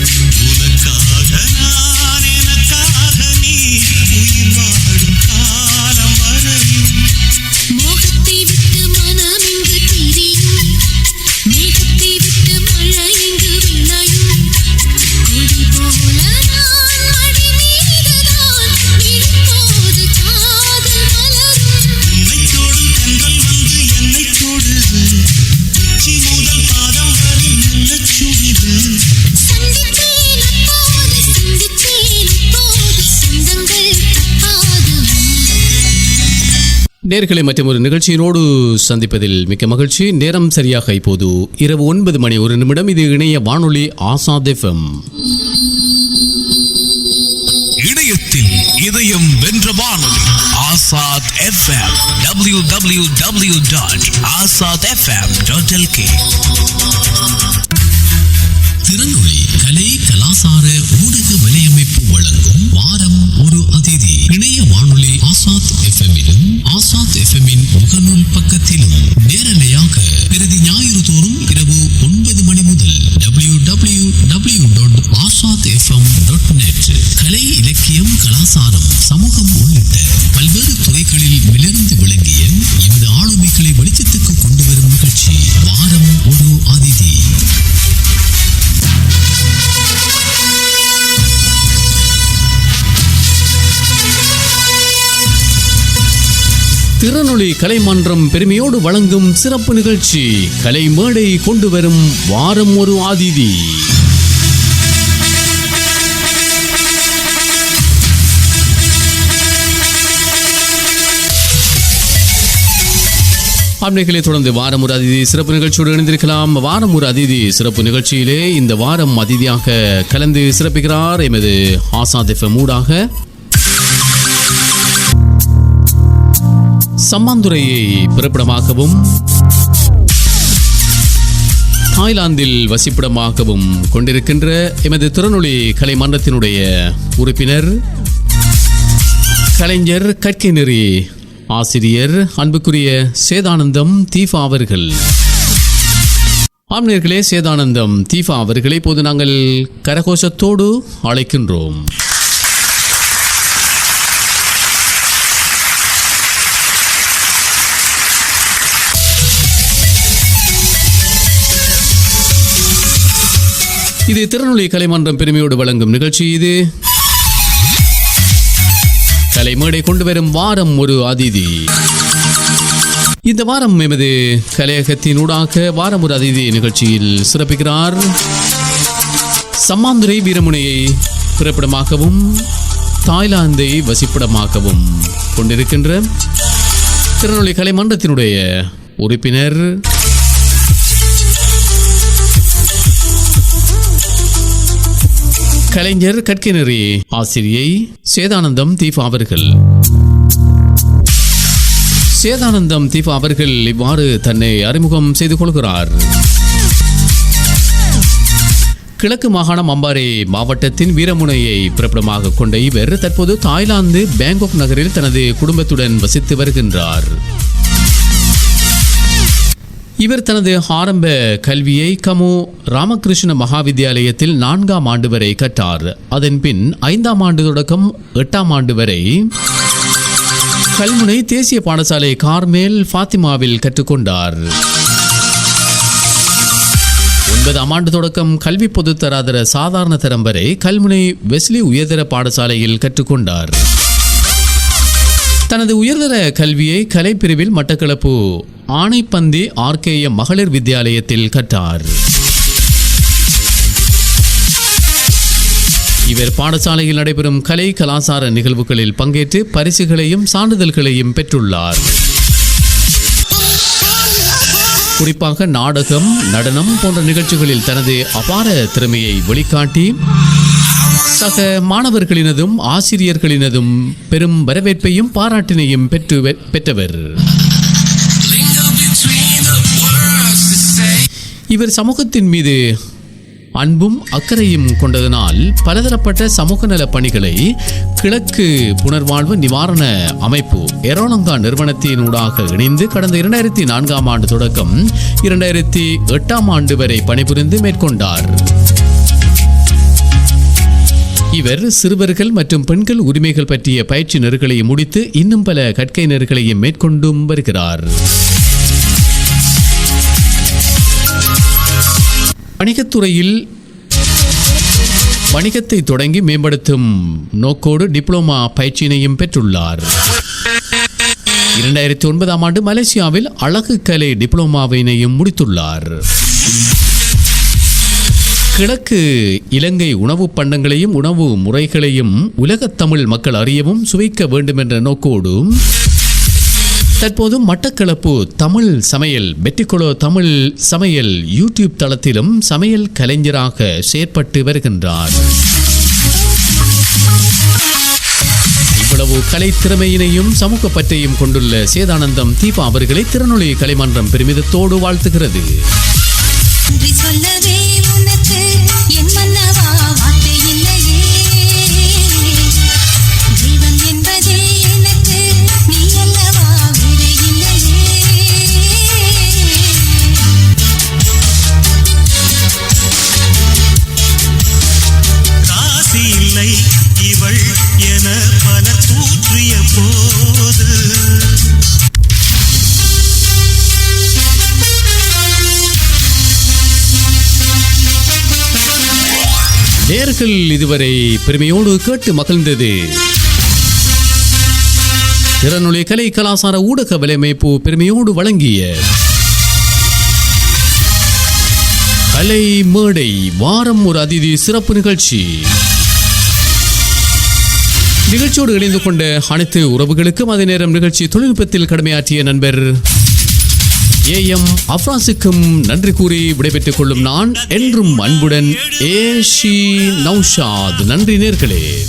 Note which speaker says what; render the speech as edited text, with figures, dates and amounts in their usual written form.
Speaker 1: உனக்காக நான் எனக்காக நீ உயிர் வாழும் காலம் வரையும்
Speaker 2: மோகத்தை விட்டு மனம் இங்கு திரியும் மேகத்தை விட்டு மழை இங்கு விளையும் கொடி போல நான் மடி மீதுதான் விழும்போது காதல் மலரும்
Speaker 1: உன்னை தோடும் தென்றல் வந்து என்னை தொடுது உச்சி முதல் பாதம் வரை நல்ல சுடுது
Speaker 2: சந்தித்தேன் அப்போது சொந்தங்கள் தப்பாது
Speaker 3: நேர்களை மற்றும் ஒரு நிகழ்ச்சியினோடு சந்திப்பதில் மிக்க மகிழ்ச்சி. நேரம் சரியாக இப்போது இரவு 9:01. இது இணைய வானொலி ஆசாத் எஃப்எம்.
Speaker 1: இணையத்தில் இதயம் வென்ற வானொலி ஆசாத் எஃப்எம். www.asadfm.lk. திறனொளி கலை கலாசார ஊடக வலையமைப்பு வழங்கும் வாரம் ஒரு அதிதி. இணைய வானொலி ஆசாத் எஃப்எம்மிலும் ஆசாத் எஃப்எம்மின் முகநூல் பக்கத்திலும் நேரலையாக பிரதி ஞாயிறு தோறும் இரவு 9 மணி முதல் www.asadfm.net. கலை இலக்கியம் கலாசாரம் சமூகம் உள்ளிட்ட பல்வேறு துறைகளில் மிளிர்ந்து விளங்கிய எமது ஆளுமைகளை வெளிச்சத்துக்கு கொண்டு வரும் நிகழ்ச்சி வாரம் ஒரு அதிதி.
Speaker 3: திறனொளி கலைமன்றம் பெருமையோடு வழங்கும் சிறப்பு நிகழ்ச்சி கலை மேடை கொண்டு வரும் வாரம் ஒரு அதிதி. அம்மைகளை தொடர்ந்து வாரம் ஒரு அதிதி சிறப்பு நிகழ்ச்சியோடு இணைந்திருக்கலாம். வாரம் ஒரு அதிதி சிறப்பு நிகழ்ச்சியிலே இந்த வாரம் அதிதியாக கலந்து சிறப்பிக்கிறார் எமது ஆசாத் எஃப்எம் ஊடாக சம்மாந்துறையை பிறப்பிடமாகவும் தாய்லாந்தில் வசிப்பிடமாகவும் கொண்டிருக்கின்ற எமது திறனொளி கலை மன்றத்தினுடைய உறுப்பினர் கலைஞர் கற்கைநெறி ஆசிரியர் அன்புக்குரிய சேதானந்தம் தீபா அவர்கள். ஆம்நேர்களே, சேதானந்தம் தீபா அவர்களை இப்போது நாங்கள் கரகோஷத்தோடு அழைக்கின்றோம். இது திறனொளி கலைமன்றம் பெருமையோடு வழங்கும் நிகழ்ச்சி. இது கலை மேடை கொண்டு வரும் வாரம் ஒரு அதிதி. இந்த வாரம் எமது கலையகத்தினூடாக வாரம் ஒரு அதிதி நிகழ்ச்சியில் சிறப்பிக்கிறார் சம்மாந்துறை வீரமுனையை பிறப்பிடமாகவும் தாய்லாந்தை வசிப்பிடமாகவும் கொண்டிருக்கின்ற திறனொளி கலைமன்றத்தினுடைய உறுப்பினர் கலைஞர் கற்கைநெறி ஆசிரியை சேதானந்தம் தீபா அவர்கள். சேதானந்தம் தீபா அவர்கள் இவ்வாறு தன்னை அறிமுகம் செய்து கொள்கிறார். கிழக்கு மாகாணம் அம்பாறை மாவட்டத்தின் வீரமுனையை பிறப்பிடமாக கொண்ட இவர் தற்போது தாய்லாந்து பேங்காக் நகரில் தனது குடும்பத்துடன் வசித்து வருகின்றார். இவர் தனது ஆரம்ப கல்வியை கமு ராமகிருஷ்ண மகாவித்யாலயத்தில் 4ஆம் ஆண்டு வரை கற்றார். அதன் பின் 5ஆம் ஆண்டு தொடக்கம் 8ஆம் ஆண்டு வரை கல்முனை தேசிய பாடசாலை கார்மேல் ஃபாத்திமாவில் கற்றுக்கொண்டார். 9ஆம் ஆண்டு தொடக்கம் கல்வி பொதுத்தராதர சாதாரண தரம் வரை கல்முனை வெஸ்லி உயர்தர பாடசாலையில் கற்றுக்கொண்டார். தனது உயர்தர கல்வியை கலைப்பிரிவில் மட்டக்களப்பு ஆனைப்பந்தி ஆர்கேஎம் மகளிர் வித்தியாலயத்தில் கற்றார். இவர் பாடசாலையில் நடைபெறும் கலை கலாசார நிகழ்வுகளில் பங்கேற்று பரிசுகளையும் சான்றிதழ்களையும் பெற்றுள்ளார். குறிப்பாக நாடகம், நடனம் போன்ற நிகழ்ச்சிகளில் தனது அபார திறமையை வெளிக்காட்டி சக மாணவர்களினதும் ஆசிரியர்களினதும் பெரும் வரவேற்பையும் பாராட்டினையும் பெற்றவர். இவர் சமூகத்தின் மீது அன்பும் அக்கறையும் கொண்டதனால் பலதரப்பட்ட சமூக நல பணிகளை கிழக்கு புனர்வாழ்வு நிவாரண அமைப்பு எரோலங்கா நிறுவனத்தினூடாக இணைந்து கடந்த 2004ஆம் ஆண்டு தொடக்கம் 2008ஆம் ஆண்டு வரை பணிபுரிந்து மேற்கொண்டார். இவர் சிறுவர்கள் மற்றும் பெண்கள் உரிமைகள் பற்றிய பயிற்சி நெறிகளை முடித்து இன்னும் பல கற்கை நெறிகளையும் மேற்கொண்டும் வருகிறார். வணிகத்துறையில் வணிகத்தை தொடங்கி மேம்படுத்தும் நோக்கோடு டிப்ளோமா பயிற்சியினையும் பெற்றுள்ளார். 2009 ஆண்டு மலேசியாவில் அழகு கலை டிப்ளோமாவினையும் முடித்துள்ளார். கிழக்கு இலங்கை உணவு பண்டங்களையும் உணவு முறைகளையும் உலகத் தமிழ் மக்கள் அறியவும் சுவைக்க வேண்டும் என்ற நோக்கோடு தற்போது மட்டக்களப்பு தமிழ் சமையல் பெட்டிக்குளோ தமிழ் சமையல் யூடியூப் தளத்திலும் சமையல் கலைஞராக செயற்பட்டு வருகின்றார். இவ்வளவு கலை திறமையினையும் சமூக பற்றையும் கொண்டுள்ள சேதானந்தம் தீபா அவர்களை திறனொளி கலைமன்றம் பெருமிதத்தோடு வாழ்த்துகிறது. நேர்கள் இதுவரை பெருமையோடு கேட்டு மகிழ்ந்தது திறனொளி கலை கலாசார ஊடக வலையமைப்பு பெருமையோடு வழங்கிய கலை மேடை வாரம் ஒரு அதிதி சிறப்பு நிகழ்ச்சி. நிகழ்ச்சியோடு இணைந்து கொண்ட அனைத்து உறவுகளுக்கும் அதே நேரம் நிகழ்ச்சி தொழில்நுட்பத்தில் கடமையாற்றிய நண்பர் AM அஃப்ராஸுக்கும் நன்றி கூறி விடைபெற்றுக் கொள்ளும் நான் என்றும் அன்புடன் ஏஷி நௌஷாத். நன்றி நேர்களே.